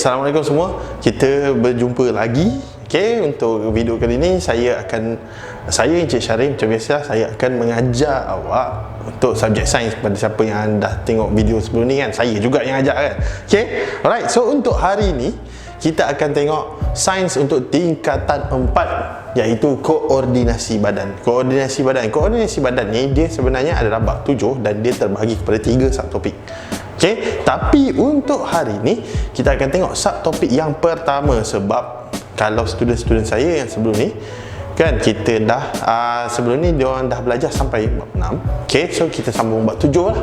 Assalamualaikum semua. Kita berjumpa lagi. Untuk video kali ini saya Encik Syarim, macam biasa saya akan mengajar awak untuk subjek sains. Pada siapa yang dah tengok video sebelum ni kan, saya juga yang ajar kan. Alright, so untuk hari ini kita akan tengok sains untuk tingkatan 4, iaitu koordinasi badan. Koordinasi badan ni dia sebenarnya adalah bab 7 dan dia terbahagi kepada 3 subtopik. Tapi untuk hari ni kita akan tengok subtopik yang pertama, sebab kalau student-student saya yang sebelum ni kan, kita dah sebelum ni diorang dah belajar sampai bab 6. So kita sambung bab 7 lah.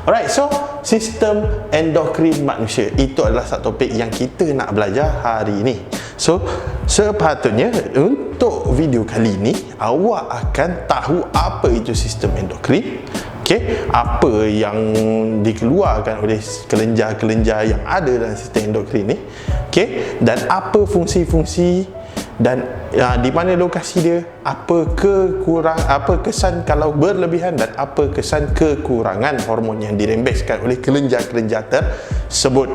Alright, so sistem endokrin manusia itu adalah subtopik yang kita nak belajar hari ini. So sepatutnya untuk video kali ini awak akan tahu apa itu sistem endokrin, apa yang dikeluarkan oleh kelenjar-kelenjar yang ada dalam sistem endokrin ni, dan apa fungsi-fungsi dan di mana lokasi dia, apa kesan kalau berlebihan dan apa kesan kekurangan hormon yang dirembeskan oleh kelenjar-kelenjar tersebut.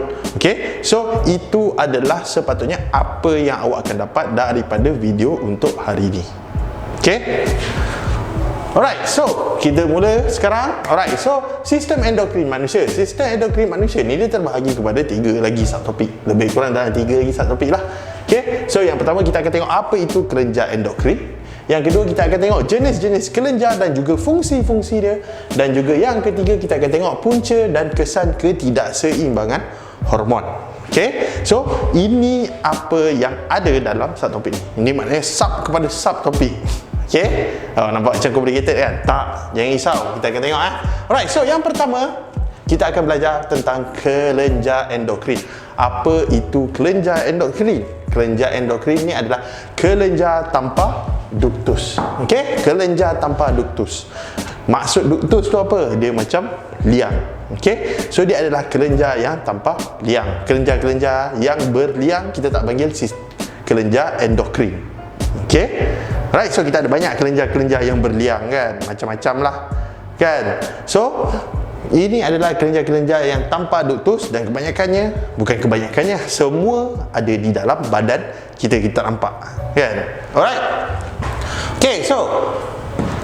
So itu adalah sepatutnya apa yang awak akan dapat daripada video untuk hari ini. Alright, so kita mula sekarang. Alright, so sistem endokrin manusia. Sistem endokrin manusia ni dia terbahagi kepada 3 lagi subtopik. Lebih kurang dalam 3 lagi subtopik lah. So yang pertama kita akan tengok apa itu kelenjar endokrin. Yang kedua kita akan tengok jenis-jenis kelenjar dan juga fungsi-fungsi dia. Dan juga yang ketiga kita akan tengok punca dan kesan ketidakseimbangan hormon. So ini apa yang ada dalam subtopik ni. Ini maknanya sub kepada subtopik. Nampak macam complicated kan? Tak, jangan risau, kita akan tengok. Alright, so yang pertama kita akan belajar tentang kelenjar endokrin. Apa itu kelenjar endokrin? Kelenjar endokrin ni adalah kelenjar tanpa duktus. Kelenjar tanpa duktus. Maksud duktus tu apa? Dia macam liang. So dia adalah kelenjar yang tanpa liang. Kelenjar-kelenjar yang berliang kita tak panggil kelenjar endokrin. Right, so kita ada banyak kelenjar-kelenjar yang berliang kan, macam-macam lah kan. So ini adalah kelenjar-kelenjar yang tanpa duktus dan kebanyakannya semua ada di dalam badan kita nampak kan. Alright. So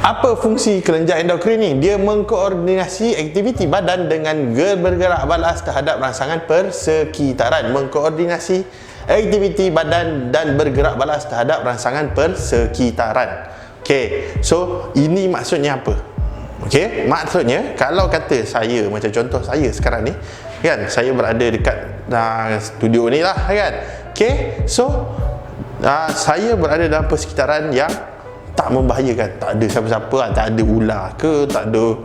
apa fungsi kelenjar endokrin ni? Dia mengkoordinasi aktiviti badan dengan bergerak balas terhadap rangsangan persekitaran. Mengkoordinasi aktiviti badan dan bergerak balas terhadap rangsangan persekitaran. So ini maksudnya apa? Maksudnya kalau kata saya, macam contoh saya sekarang ni kan, saya berada dekat studio ni lah kan. So saya berada dalam persekitaran yang tak membahayakan. Tak ada siapa-siapa, tak ada ular ke, tak ada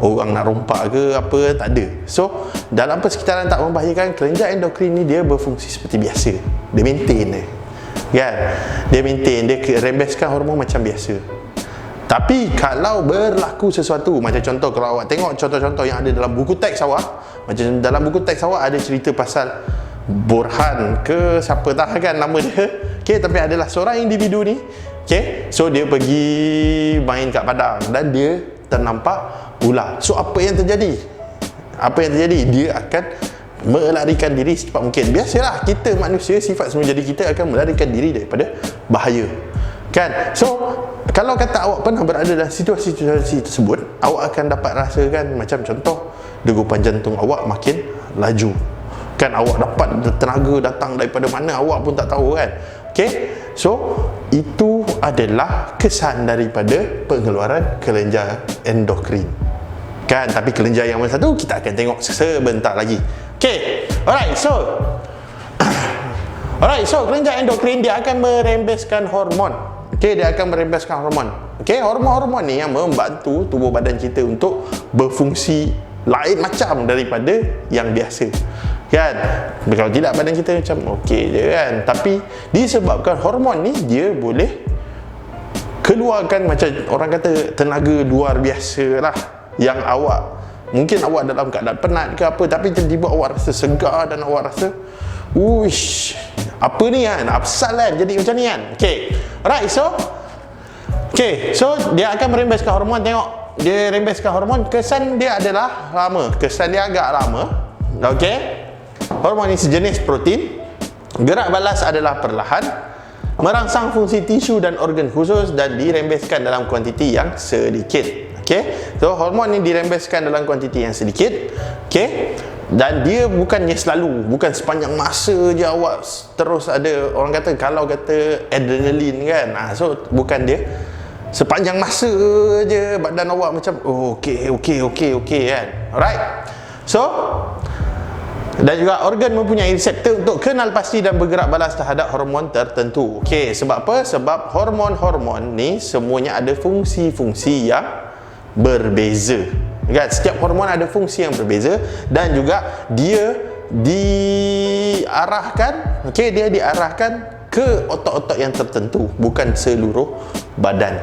orang nak rompak ke apa, tak ada. So dalam persekitaran tak membahayakan, kelenjar endokrin ni dia berfungsi seperti biasa. Dia maintain kan. Dia maintain, dia rembeskan hormon macam biasa. Tapi kalau berlaku sesuatu, macam contoh kalau awak tengok contoh-contoh yang ada dalam buku teks awak, macam dalam buku teks awak ada cerita pasal Burhan ke siapa tak kan nama dia. Tapi adalah seorang individu ni, so dia pergi main kat padang dan dia ternampak ular. So apa yang terjadi? Dia akan melarikan diri secepat mungkin. Biasalah kita manusia, sifat semua jadi kita akan melarikan diri daripada bahaya kan. So kalau kata awak pernah berada dalam situasi tersebut, awak akan dapat rasakan macam contoh degupan jantung awak makin laju kan. Awak dapat tenaga datang daripada mana awak pun tak tahu kan. So itu adalah kesan daripada pengeluaran kelenjar endokrin kan. Tapi kelenjar yang mana satu kita akan tengok sebentar lagi. Alright, so kelenjar endokrin dia akan merembeskan hormon. Dia akan merembeskan hormon. Hormon-hormon ni yang membantu tubuh badan kita untuk berfungsi lain macam daripada yang biasa kan. Kalau tidak badan kita macam okey je kan. Tapi disebabkan hormon ni dia boleh keluarkan macam orang kata tenaga luar biasa lah, yang mungkin awak dalam keadaan penat ke apa, tapi tiba-tiba awak rasa segar dan awak rasa uish, apa ni kan, apasal kan jadi macam ni kan. Alright, so dia akan merembeskan hormon. Tengok dia rembeskan hormon, kesan dia adalah lama, kesan dia agak lama. Hormon ni sejenis protein Gerak balas adalah perlahan, merangsang fungsi tisu dan organ khusus dan dirembeskan dalam kuantiti yang sedikit. Okey. So hormon ni dirembeskan dalam kuantiti yang sedikit. Okey. Dan dia bukannya selalu, bukan sepanjang masa je awak terus ada, orang kata kalau kata adrenalin kan. So bukan dia sepanjang masa je badan awak macam okey kan. Alright. So dan juga organ mempunyai reseptor untuk kenal pasti dan bergerak balas terhadap hormon tertentu. Okey, sebab apa? Sebab hormon-hormon ni semuanya ada fungsi-fungsi yang berbeza. Kan? Setiap hormon ada fungsi yang berbeza dan juga dia diarahkan, dia diarahkan ke otot-otot yang tertentu, bukan seluruh badan.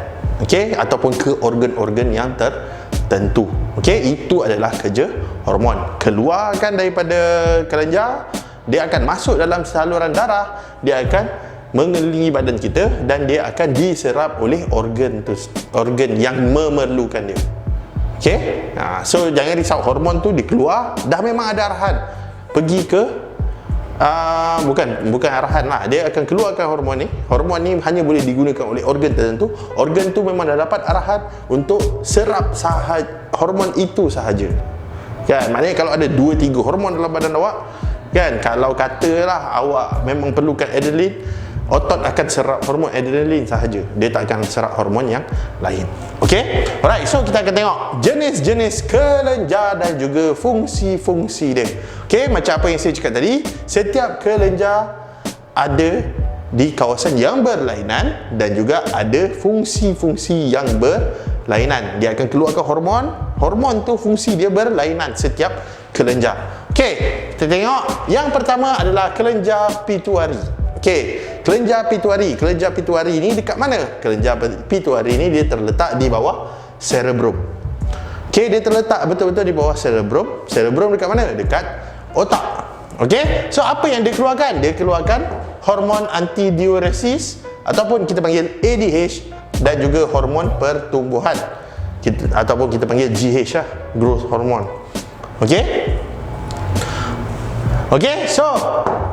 Ataupun ke organ-organ yang tertentu. Itu adalah kerja hormon. Keluarkan daripada kelenjar, dia akan masuk dalam saluran darah, dia akan mengelilingi badan kita dan dia akan diserap oleh organ yang memerlukan dia. So jangan risau, hormon tu dikeluar, dah memang ada arahan pergi ke bukan arahan lah, dia akan keluarkan hormon ni. Hormon ni hanya boleh digunakan oleh organ tertentu. Organ tu memang dah dapat arahan untuk serap hormon itu sahaja. Kan, maknanya kalau ada 2-3 hormon dalam badan awak, kan, kalau katalah awak memang perlukan adrenalin, otot akan serap hormon adrenalin sahaja, dia tak akan serap hormon yang lain. Alright, so kita akan tengok jenis-jenis kelenjar dan juga fungsi-fungsi dia. Macam apa yang saya cakap tadi, setiap kelenjar ada di kawasan yang berlainan dan juga ada fungsi-fungsi yang berlainan. Dia akan keluarkan hormon. Hormon tu fungsi dia berlainan setiap kelenjar. Kita tengok yang pertama adalah kelenjar pituari. Kelenjar pituari. Kelenjar pituari ni dekat mana? Kelenjar pituari ni dia terletak di bawah cerebrum. Dia terletak betul-betul di bawah cerebrum. Cerebrum dekat mana? Dekat otak. So apa yang dia keluarkan? Dia keluarkan hormon antidiuresis ataupun kita panggil ADH dan juga hormon pertumbuhan. Ataupun kita panggil GH lah, growth hormone. So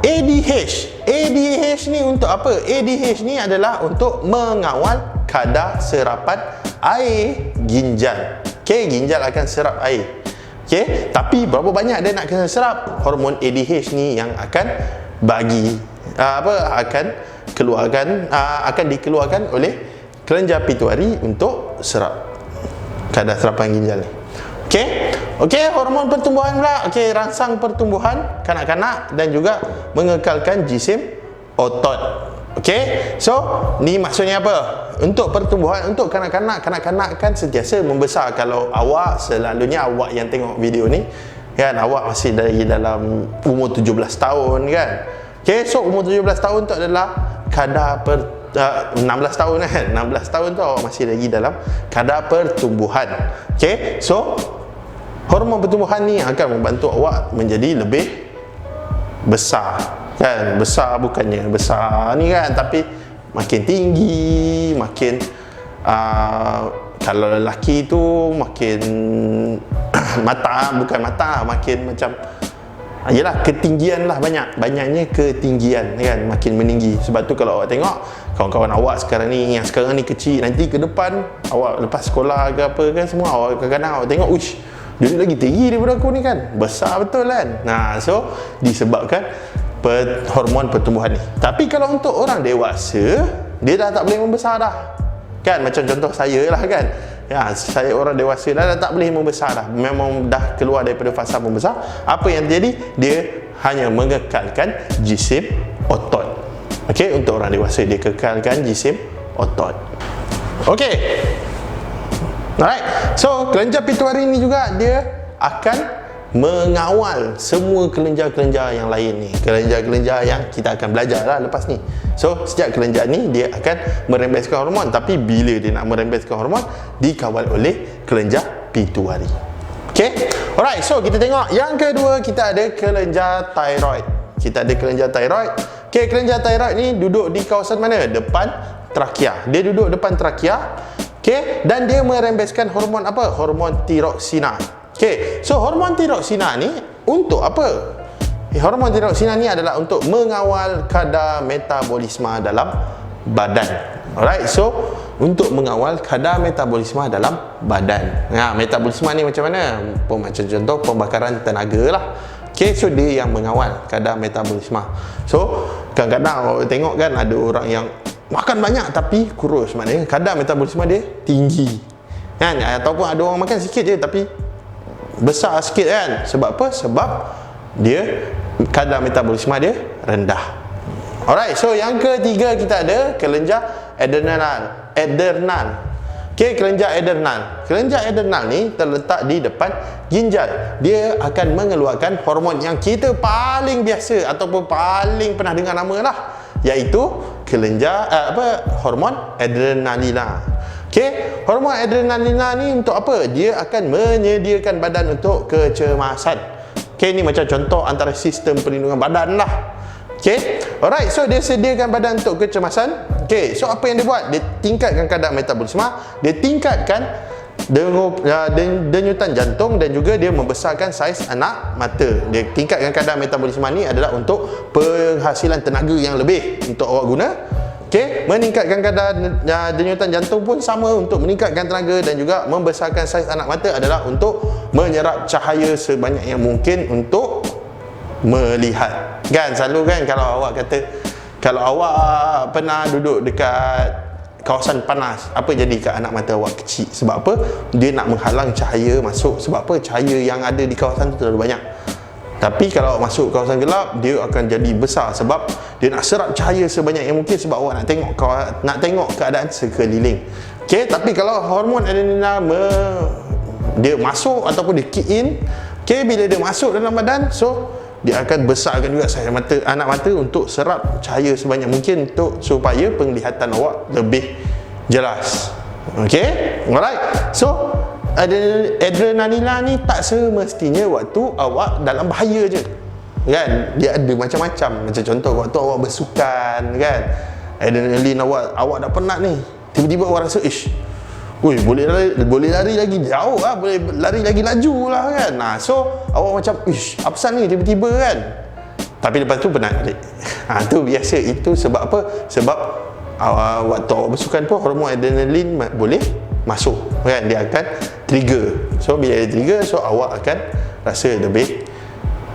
ADH ni untuk apa? ADH ni adalah untuk mengawal kadar serapan air ginjal. Ginjal akan serap air. Tapi berapa banyak dia nak kena serap? Hormon ADH ni yang akan akan dikeluarkan oleh kelenjar pituari untuk serap kadar serapan ginjal ni. Hormon pertumbuhan pula. Rangsang pertumbuhan kanak-kanak dan juga mengekalkan jisim otot. So ni maksudnya apa? Untuk pertumbuhan, untuk kanak-kanak kan sentiasa membesar. Kalau selalunya awak yang tengok video ni kan, awak masih dalam umur 17 tahun kan. So umur 17 tahun tu adalah kadar 16 tahun kan. 16 tahun tu awak masih lagi dalam kadar pertumbuhan. So hormon pertumbuhan ni akan membantu awak menjadi lebih besar. Kan, besar bukannya besar ni kan, tapi makin tinggi, makin kalau lelaki tu makin makin macam yelah, ketinggian lah, banyaknya ketinggian kan, makin meninggi. Sebab tu kalau awak tengok kawan-kawan awak sekarang ni, yang sekarang ni kecil, nanti ke depan awak lepas sekolah ke apa kan, semua awak kadang-kadang awak tengok, uish, dia lagi tinggi daripada aku ni kan, besar betul kan. So disebabkan hormon pertumbuhan ni. Tapi kalau untuk orang dewasa, dia dah tak boleh membesar dah kan. Macam contoh saya lah kan, saya orang dewasa dah tak boleh membesar dah, memang dah keluar daripada fasa membesar. Apa yang terjadi? Dia hanya mengekalkan jisim otot. Untuk orang dewasa dia kekalkan jisim otot. Alright, so kelenjar pituari ni juga dia akan mengawal semua kelenjar-kelenjar yang lain ni, kelenjar-kelenjar yang kita akan belajar lah lepas ni. So setiap kelenjar ni dia akan merembeskan hormon, tapi bila dia nak merembeskan hormon, dikawal oleh kelenjar pituari. Alright, so kita tengok yang kedua, kita ada kelenjar thyroid. Kelenjar kelenjar thyroid ni duduk di kawasan mana? Depan trakea. Dia duduk depan trakea. Dan dia merembeskan hormon apa? Hormon tiroksina. So hormon tiroksina ni untuk apa? hormon tiroksina ni adalah untuk mengawal kadar metabolisme dalam badan. Alright, so untuk mengawal kadar metabolisme dalam badan. Metabolisme ni macam mana? Macam contoh pembakaran tenaga lah. Okay, so dia yang mengawal kadar metabolisme. So kadang-kadang tengok kan ada orang yang makan banyak tapi kurus, maknanya kadar metabolisme dia tinggi kan, ataupun ada orang makan sikit je tapi besar sikit kan. Sebab apa? Sebab dia kadar metabolisme dia rendah. Alright, so yang ketiga kita ada kelenjar adrenal. Okay, kelenjar adrenal. Kelenjar adrenal ni terletak di depan ginjal. Dia akan mengeluarkan hormon yang kita paling biasa ataupun paling pernah dengar nama lah, iaitu kelenjar hormon adrenalina. Okay, hormon adrenalina ni untuk apa? Dia akan menyediakan badan untuk kecemasan. Okay, ni macam contoh antara sistem perlindungan badan lah. Okay, alright, so dia sediakan badan untuk kecemasan. Okay, so apa yang dia buat? Dia tingkatkan kadar metabolisme, dia tingkatkan denyutan jantung dan juga dia membesarkan saiz anak mata. Dia tingkatkan kadar metabolisme ni adalah untuk penghasilan tenaga yang lebih untuk awak guna. Okay, meningkatkan kadar denyutan jantung pun sama, untuk meningkatkan tenaga, dan juga membesarkan saiz anak mata adalah untuk menyerap cahaya sebanyak yang mungkin untuk melihat. Kan selalu kan kalau awak kata, kalau awak pernah duduk dekat kawasan panas, apa jadi kat anak mata awak kecil? Sebab apa? Dia nak menghalang cahaya masuk. Sebab apa? Cahaya yang ada di kawasan tu terlalu banyak. Tapi kalau awak masuk kawasan gelap, dia akan jadi besar sebab dia nak serap cahaya sebanyak yang mungkin, sebab awak nak tengok keadaan sekeliling. Okay, tapi kalau hormon adrenal dia masuk ataupun dia kick in, okay, bila dia masuk dalam badan, so dia akan besarkan juga saiz anak mata untuk serap cahaya sebanyak mungkin supaya penglihatan awak lebih jelas. Okay, alright. So adrenalina ni tak semestinya waktu awak dalam bahaya je kan, dia ada macam-macam. Macam contoh waktu awak bersukan kan, adrenalin awak dah penat ni, tiba-tiba awak rasa boleh lari lagi jauh lah, boleh lari lagi laju lah kan. So awak macam apa pasal ni tiba-tiba kan, tapi lepas tu penat balik. Tu biasa. Itu sebab apa? Sebab waktu awak bersukan pun hormon adrenalin boleh masuk kan, dia akan trigger. So bila dia trigger, so awak akan rasa lebih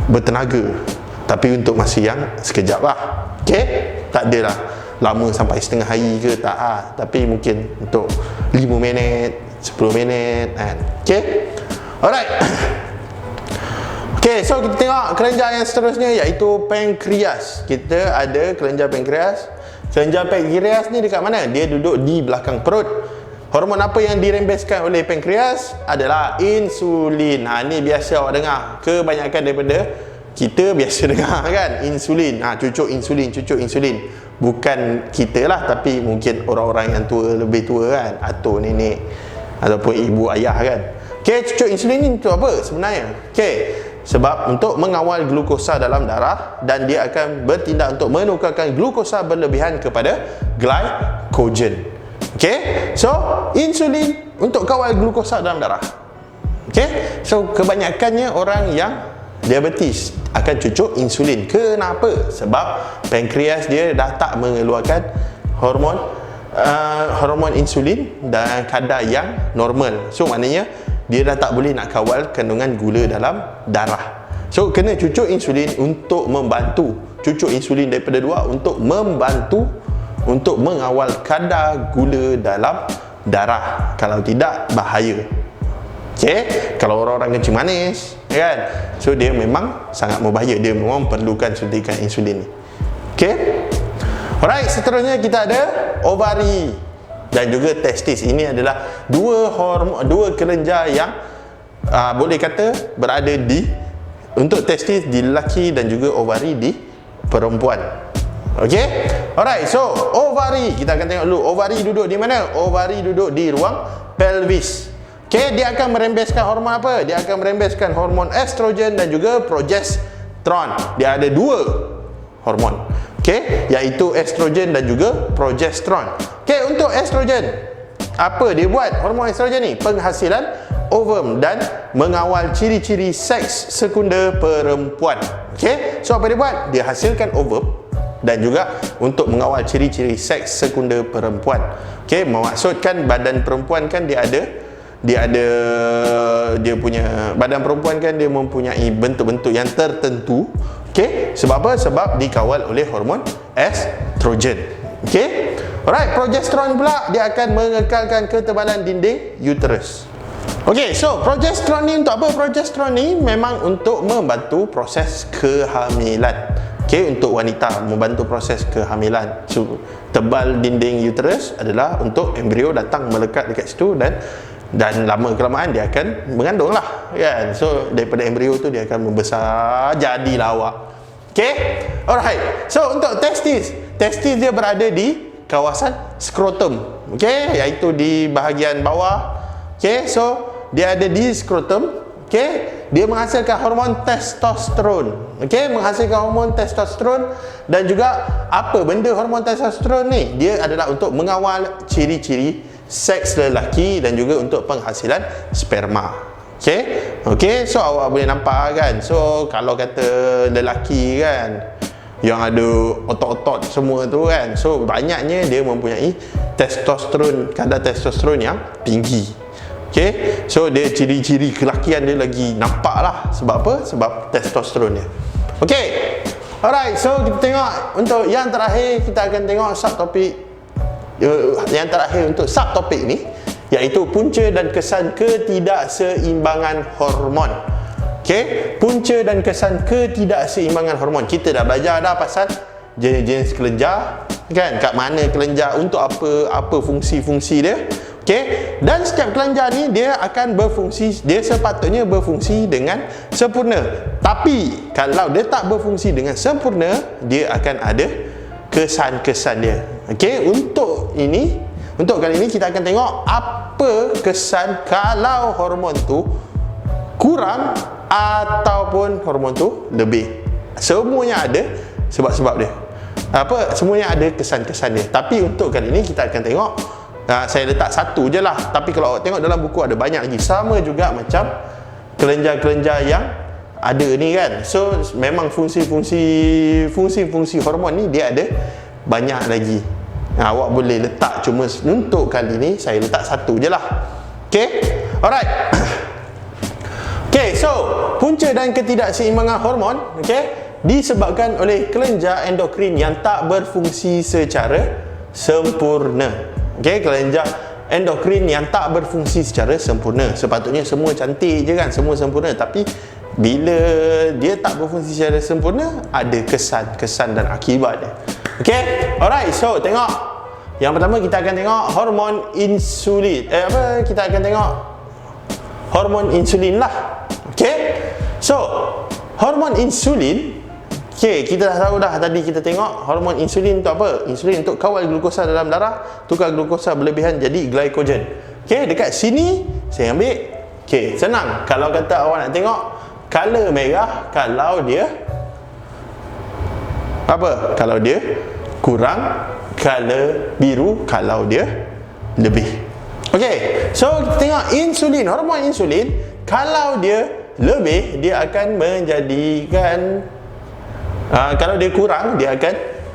bertenaga, tapi untuk masa yang sekejap lah. Okay, tak adalah lama sampai setengah hari ke, tak tapi mungkin untuk 5 minit, 10 minit kan. Okay, alright. Okay, so kita tengok kelenjar yang seterusnya, iaitu pankreas. Kita ada kelenjar pankreas. Kelenjar pankreas ni dekat mana? Dia duduk di belakang perut. Hormon apa yang dirembeskan oleh pankreas adalah insulin. Ni biasa awak dengar, kebanyakan daripada kita biasa dengar kan, insulin. Cucuk insulin. Bukan kita lah, tapi mungkin orang-orang yang tua, lebih tua kan, atau nenek ataupun ibu ayah kan. Okay, cucuk insulin ni untuk apa sebenarnya? Okay, sebab untuk mengawal glukosa dalam darah, dan dia akan bertindak untuk menukarkan glukosa berlebihan kepada glycogen. Okay, so insulin untuk kawal glukosa dalam darah. Okay, so kebanyakannya orang yang diabetes akan cucuk insulin. Kenapa? Sebab pankreas dia dah tak mengeluarkan hormon insulin dan kadar yang normal. So maknanya dia dah tak boleh nak kawal kandungan gula dalam darah. So kena cucuk insulin untuk membantu. Cucuk insulin daripada luar untuk membantu untuk mengawal kadar gula dalam darah. Kalau tidak, bahaya. Okay, kalau orang-orang kencing manis kan, so dia memang sangat berbahaya. Dia memang perlukan suntikan insulin ni. Okay, alright. Seterusnya kita ada ovari dan juga testis. Ini adalah dua kelenjar yang boleh kata berada untuk testis di lelaki dan juga ovari di perempuan. Okay, alright. So ovari, kita akan tengok dulu ovari duduk di mana. Ovari duduk di ruang pelvis. Okay, dia akan merembeskan hormon apa? Dia akan merembeskan hormon estrogen dan juga progesteron. Dia ada 2 hormon. Okay, iaitu estrogen dan juga progesteron. Okay, untuk estrogen, apa dia buat hormon estrogen ni? Penghasilan ovum dan mengawal ciri-ciri seks sekunder perempuan. Okey, so apa dia buat? Dia hasilkan ovum dan juga untuk mengawal ciri-ciri seks sekunder perempuan. Okey, memaksudkan badan perempuan kan dia punya badan perempuan kan dia mempunyai bentuk-bentuk yang tertentu. Okey, sebab apa? Sebab dikawal oleh hormon estrogen. Okey. Alright, progesteron pula dia akan mengekalkan ketebalan dinding uterus. Okey, so progesteron ni untuk apa? Progesteron ni memang untuk membantu proses kehamilan. Okey, untuk wanita membantu proses kehamilan. So, tebal dinding uterus adalah untuk embrio datang melekat dekat situ dan lama kelamaan dia akan mengandung lah, kan? So daripada embrio tu dia akan membesar jadilah awak. Okey, alright. So untuk testis dia berada di kawasan skrotum, okey, iaitu di bahagian bawah. Okey, so dia ada di skrotum. Okey, dia menghasilkan hormon testosteron. Okey, menghasilkan hormon testosteron dan juga apa benda hormon testosteron ni? Dia adalah untuk mengawal ciri-ciri seks lelaki dan juga untuk penghasilan sperma. Okey, okey, so awak boleh nampak kan. So kalau kata lelaki kan yang ada otot-otot semua tu kan, so banyaknya dia mempunyai testosteron, kadar testosteron yang tinggi. Okey, so dia ciri-ciri kelakian dia lagi nampak lah. Sebab apa? Sebab testosteron dia. Okey, alright, so kita tengok untuk yang terakhir, kita akan tengok subtopik yang terakhir untuk subtopik ni, iaitu punca dan kesan ketidakseimbangan hormon. Okey, punca dan kesan ketidakseimbangan hormon. Kita dah belajar dah pasal jenis-jenis kelenjar kan, kat mana kelenjar, untuk apa fungsi-fungsi dia. Okey, dan setiap kelenjar ni dia akan berfungsi, dia sepatutnya berfungsi dengan sempurna. Tapi kalau dia tak berfungsi dengan sempurna, dia akan ada kesan-kesan dia. Okey, untuk kali ini kita akan tengok apa kesan kalau hormon tu kurang ataupun hormon tu lebih. Semuanya ada sebab-sebab dia. Semuanya ada kesan-kesan dia. Tapi untuk kali ini kita akan tengok, saya letak satu je lah. Tapi kalau awak tengok dalam buku ada banyak lagi. Sama juga macam kelenjar-kelenjar yang ada ni kan. So memang fungsi-fungsi hormon ni dia ada banyak lagi. Awak boleh letak, cuma untuk kali ni saya letak satu je lah. Okay, alright. Okay, so punca dan ketidakseimbangan hormon, okay, disebabkan oleh kelenjar endokrin yang tak berfungsi secara sempurna. Okay, kelenjar endokrin yang tak berfungsi secara sempurna. Sepatutnya semua cantik je kan, semua sempurna. Tapi bila dia tak berfungsi secara sempurna, ada kesan dan akibat dia. Okay, alright, so tengok. Yang pertama kita akan tengok hormon insulin. Kita akan tengok hormon insulin lah. Okay, so hormon insulin, okay, kita dah tahu dah tadi kita tengok hormon insulin untuk apa? Insulin untuk kawal glukosa dalam darah, tukar glukosa berlebihan jadi glycogen. Okay, dekat sini saya ambil. Okay, senang. Kalau kata awak nak tengok color merah, kalau dia apa? Kalau dia kurang, color biru kalau dia lebih. Okay, so kita tengok insulin, hormon insulin, kalau dia lebih, dia akan menjadikan kalau dia kurang, dia akan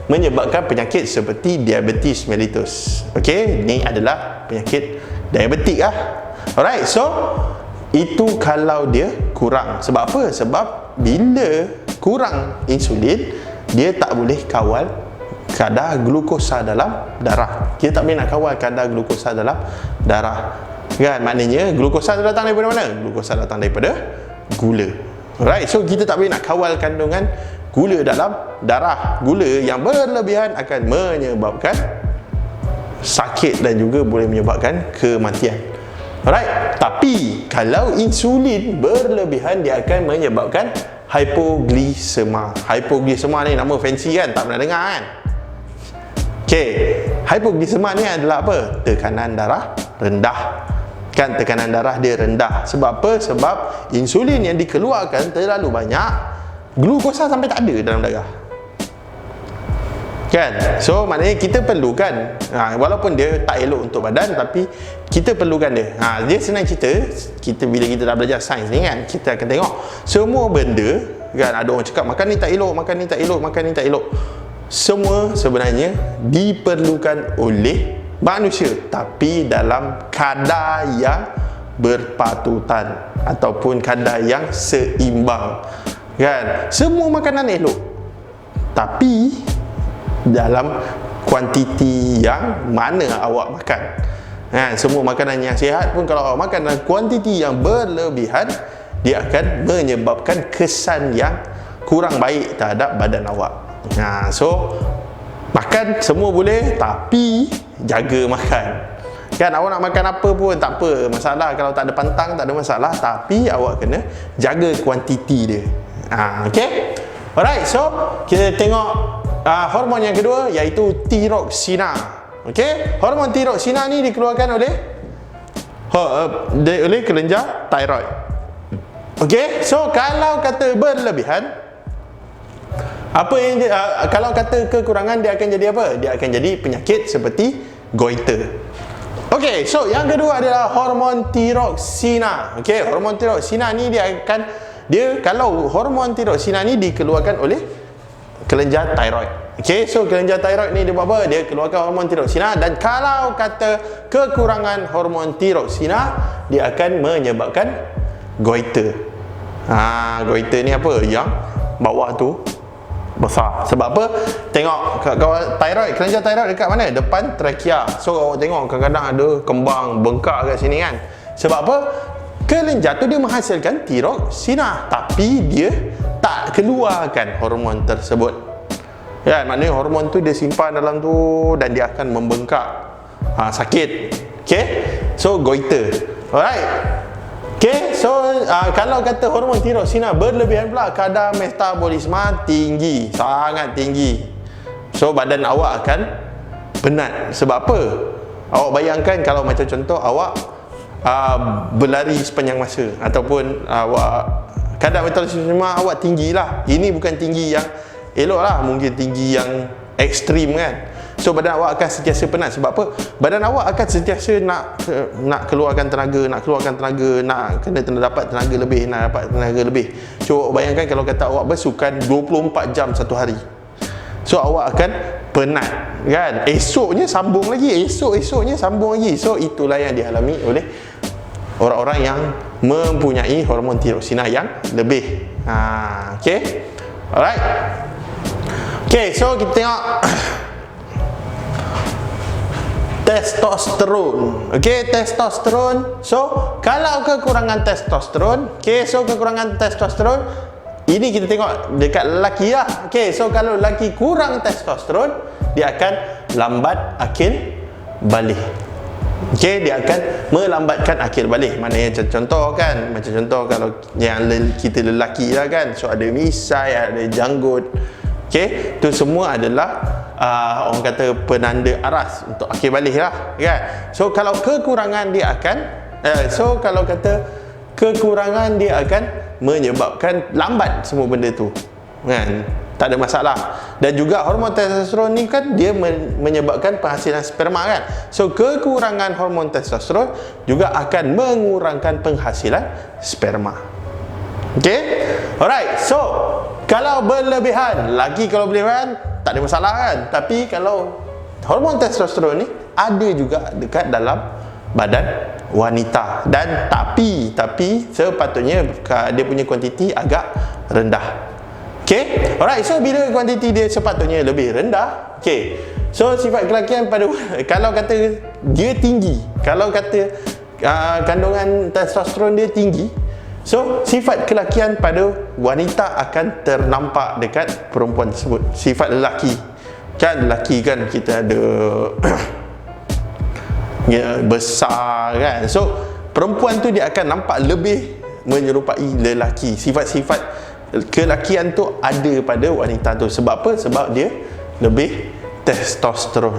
menyebabkan penyakit seperti diabetes mellitus. Okey, ini adalah penyakit diabetik lah. Alright, so itu kalau dia kurang. Sebab apa? Sebab bila kurang insulin, dia tak boleh kawal kadar glukosa dalam darah. Kita tak boleh nak kawal kadar glukosa dalam darah. Kan, maknanya glukosa datang daripada mana? Glukosa datang daripada gula. Alright, so kita tak boleh nak kawal kandungan gula dalam darah. Gula yang berlebihan akan menyebabkan sakit dan juga boleh menyebabkan kematian. Alright, tapi kalau insulin berlebihan, dia akan menyebabkan hypoglisema. Hypoglisema ni nama fancy kan, tak pernah dengar kan? Okay, hypoglisema ni adalah apa? Tekanan darah rendah. Kan, tekanan darah dia rendah. Sebab apa? Sebab insulin yang dikeluarkan terlalu banyak, glukosa sampai tak ada dalam darah. Kan? So maknanya kita perlukan, walaupun dia tak elok untuk badan, tapi kita perlukan dia. Dia senang cerita, kita bila kita dah belajar sains ni kan, kita akan tengok semua benda kan, ada orang cakap makan ni tak elok, makan ni tak elok, makan ni tak elok. Semua sebenarnya diperlukan oleh manusia, tapi dalam kadar yang berpatutan ataupun kadar yang seimbang. Kan? Semua makanan elok, tapi dalam kuantiti yang mana awak makan. Semua makanan yang sihat pun kalau awak makan dalam kuantiti yang berlebihan, dia akan menyebabkan kesan yang kurang baik terhadap badan awak. So makan semua boleh, tapi jaga makan. Kan, awak nak makan apa pun tak apa masalah, kalau tak ada pantang tak ada masalah, tapi awak kena jaga kuantiti dia. Okay, alright, so kita tengok hormon yang kedua, iaitu tiroksina. Okay, hormon tiroksina ni dikeluarkan oleh kelenjar thyroid. Okay, so kalau kata berlebihan, apa yang kalau kata kekurangan, dia akan jadi apa? Dia akan jadi penyakit seperti goiter. Okay, so yang kedua adalah hormon tiroksina. Okay, hormon tiroksina ni kalau hormon tiroksina ni dikeluarkan oleh kelenjar thyroid. Okay, so kelenjar thyroid ni dia buat apa? Dia keluarkan hormon tiroksina, dan kalau kata kekurangan hormon tiroksina, dia akan menyebabkan goiter. Goiter ni apa? Yang bawah tu besar. Sebab apa? Tengok thyroid, kelenjar thyroid dekat mana? Depan trakea. So awak tengok kadang-kadang ada kembang bengkak kat sini kan. Sebab apa? Kelenjar tu dia menghasilkan tiroksina, tapi dia tak keluarkan hormon tersebut. Ya, maknanya hormon tu dia simpan dalam tu dan dia akan membengkak. Sakit. Okay, so goiter. Alright. Okay, so kalau kata hormon tiroksina berlebihan pula, kadar metabolisme tinggi, sangat tinggi. So badan awak akan penat. Sebab apa? Awak bayangkan kalau macam contoh awak berlari sepanjang masa, ataupun awak kadar metabolisme awak tinggi lah. Ini bukan tinggi yang elok lah, mungkin tinggi yang ekstrim kan. So badan awak akan sentiasa penat. Sebab apa? Badan awak akan sentiasa nak keluarkan tenaga, nak kena dapat tenaga lebih. So bayangkan kalau kata awak bersukan 24 jam satu hari, so awak akan penat kan. Esoknya sambung lagi, esoknya sambung lagi. So itulah yang dialami oleh orang-orang yang mempunyai hormon tiroksina yang lebih. Okay, alright. Okay, so kita tengok testosteron. Okay, testosteron. So kalau kekurangan testosteron, okay, so kekurangan testosteron ini kita tengok dekat lelaki lah. Okay, so kalau lelaki kurang testosteron, dia akan lambat akil balik. Okay, dia akan melambatkan akil balik. Maknanya contoh kan, macam contoh kalau yang kita lelaki lah kan, so ada misai, ada janggut. Okay, tu semua adalah orang kata penanda aras untuk akil balik lah kan. So kalau kekurangan dia akan kekurangan dia akan menyebabkan lambat semua benda tu kan. Tak ada masalah. Dan juga hormon testosteron ni kan dia menyebabkan penghasilan sperma kan. So kekurangan hormon testosteron juga akan mengurangkan penghasilan sperma. Okay, alright. So kalau berlebihan, kalau berlebihan tak ada masalah kan. Tapi kalau hormon testosteron ni ada juga dekat dalam badan wanita, dan tapi sepatutnya dia punya kuantiti agak rendah. Okay, alright. So bila kuantiti dia sepatutnya lebih rendah, okay, so sifat kelakian pada kalau kata dia tinggi, kalau kata kandungan testosteron dia tinggi, so sifat kelakian pada wanita akan ternampak dekat perempuan tersebut. Sifat lelaki kan kita ada besar kan, so perempuan tu dia akan nampak lebih menyerupai lelaki. Sifat-sifat kelakian tu ada pada wanita tu. Sebab apa? Sebab dia lebih testosteron.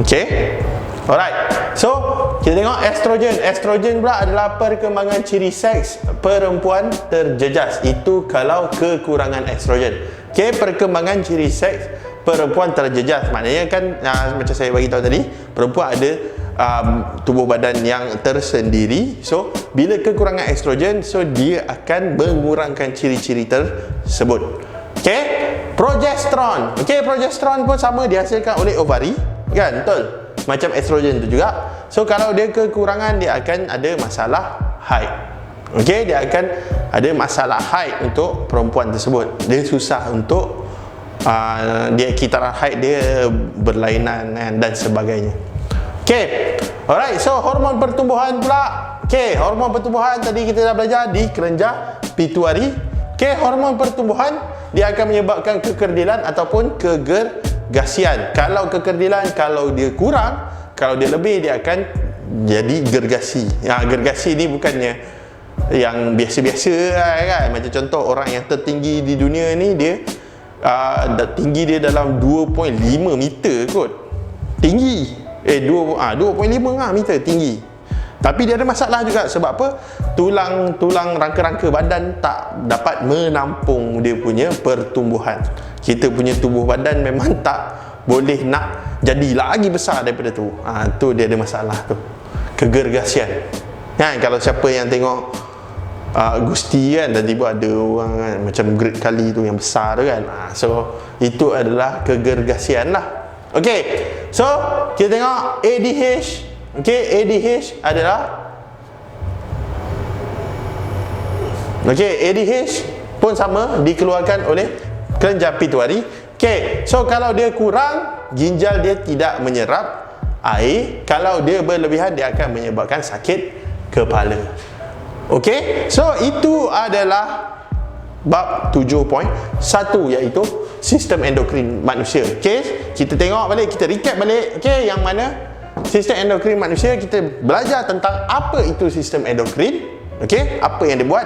Okay, alright. So kita tengok estrogen. Estrogen pula adalah perkembangan ciri seks perempuan terjejas. Itu kalau kekurangan estrogen. Okay, perkembangan ciri seks perempuan terjejas. Maknanya kan macam saya bagi tahu tadi, perempuan ada tubuh badan yang tersendiri. So bila kekurangan estrogen, so dia akan mengurangkan ciri-ciri tersebut. Okey, progesteron. Okey, progesteron pun sama, dihasilkan oleh ovari, kan? Betul, macam estrogen tu juga. So kalau dia kekurangan, dia akan ada masalah haid. Okey, dia akan ada masalah haid untuk perempuan tersebut. Dia susah untuk dia kitaran haid dia berlainan dan sebagainya. Okey, alright. So hormon pertumbuhan pula. Okey, hormon pertumbuhan tadi kita dah belajar di kelenjar pituitari. Okey, hormon pertumbuhan dia akan menyebabkan kekerdilan ataupun kegergasian. Kalau kekerdilan, kalau dia kurang, kalau dia lebih, dia akan jadi gergasi. Gergasi ni bukannya yang biasa-biasa kan. Macam contoh orang yang tertinggi di dunia ni, dia tinggi dia dalam 2.5 meter kot. Tinggi 2.5 meter tinggi. Tapi dia ada masalah juga. Sebab apa? Tulang rangka-rangka badan tak dapat menampung dia punya pertumbuhan. Kita punya tubuh badan memang tak boleh nak jadi lagi besar daripada tu. Tu dia ada masalah tu. Kegergasian. Kan, kalau siapa yang tengok Gusti kan, dan tiba ada orang kan, macam Great Kali tu yang besar tu kan. So itu adalah kegergasian lah. Okey, so kita tengok ADH. Okey, ADH adalah ADH pun sama, dikeluarkan oleh kelenjar pituitari. Okey, so kalau dia kurang, ginjal dia tidak menyerap air. Kalau dia berlebihan, dia akan menyebabkan sakit kepala. Okey, so itu adalah bab 7.1, iaitu sistem endokrin manusia. Okey, kita tengok balik, kita recap balik. Okey, yang mana sistem endokrin manusia, kita belajar tentang apa itu sistem endokrin. Okey, apa yang dia buat,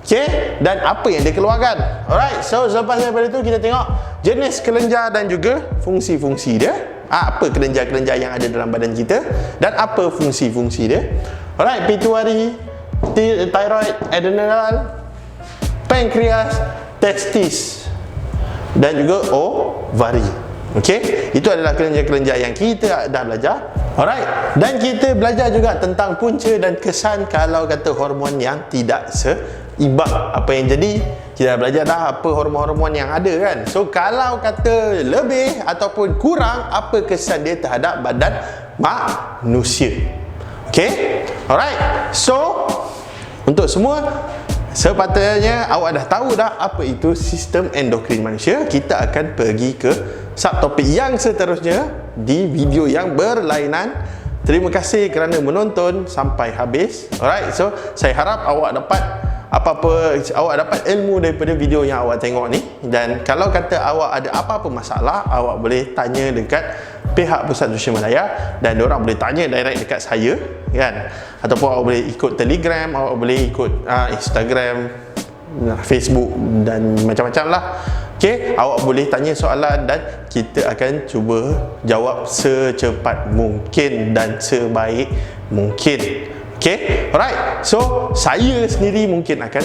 okey, dan apa yang dia keluarkan. Alright, so selepas daripada itu kita tengok jenis kelenjar dan juga fungsi-fungsi dia. Apa kelenjar-kelenjar yang ada dalam badan kita dan apa fungsi-fungsi dia. Alright, pituitari, thyroid, adrenal, pankreas, testis dan juga ovari. Okey, itu adalah kelenjar-kelenjar yang kita dah belajar. Alright, dan kita belajar juga tentang punca dan kesan kalau kata hormon yang tidak seimbang. Apa yang jadi, kita dah belajar dah apa hormon-hormon yang ada kan. So kalau kata lebih ataupun kurang, apa kesan dia terhadap badan manusia. Okey, alright. So untuk semua, sepatutnya awak dah tahu dah apa itu sistem endokrin manusia. Kita akan pergi ke subtopik yang seterusnya di video yang berlainan. Terima kasih kerana menonton sampai habis. Alright, so saya harap awak dapat awak dapat ilmu daripada video yang awak tengok ni. Dan kalau kata awak ada apa-apa masalah, awak boleh tanya dekat pihak Pusat Sosial Malaya, dan diorang boleh tanya direct dekat saya kan. Ataupun awak boleh ikut Telegram, awak boleh ikut Instagram, Facebook dan macam-macam lah. Okey, awak boleh tanya soalan dan kita akan cuba jawab secepat mungkin dan sebaik mungkin. Okey, alright. So saya sendiri mungkin akan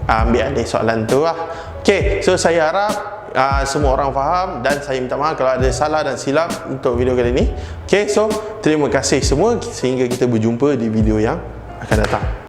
ambil alih soalan tu lah. Okey, so saya harap semua orang faham, dan saya minta maaf kalau ada salah dan silap untuk video kali ini. Okey, so terima kasih semua, sehingga kita berjumpa di video yang akan datang.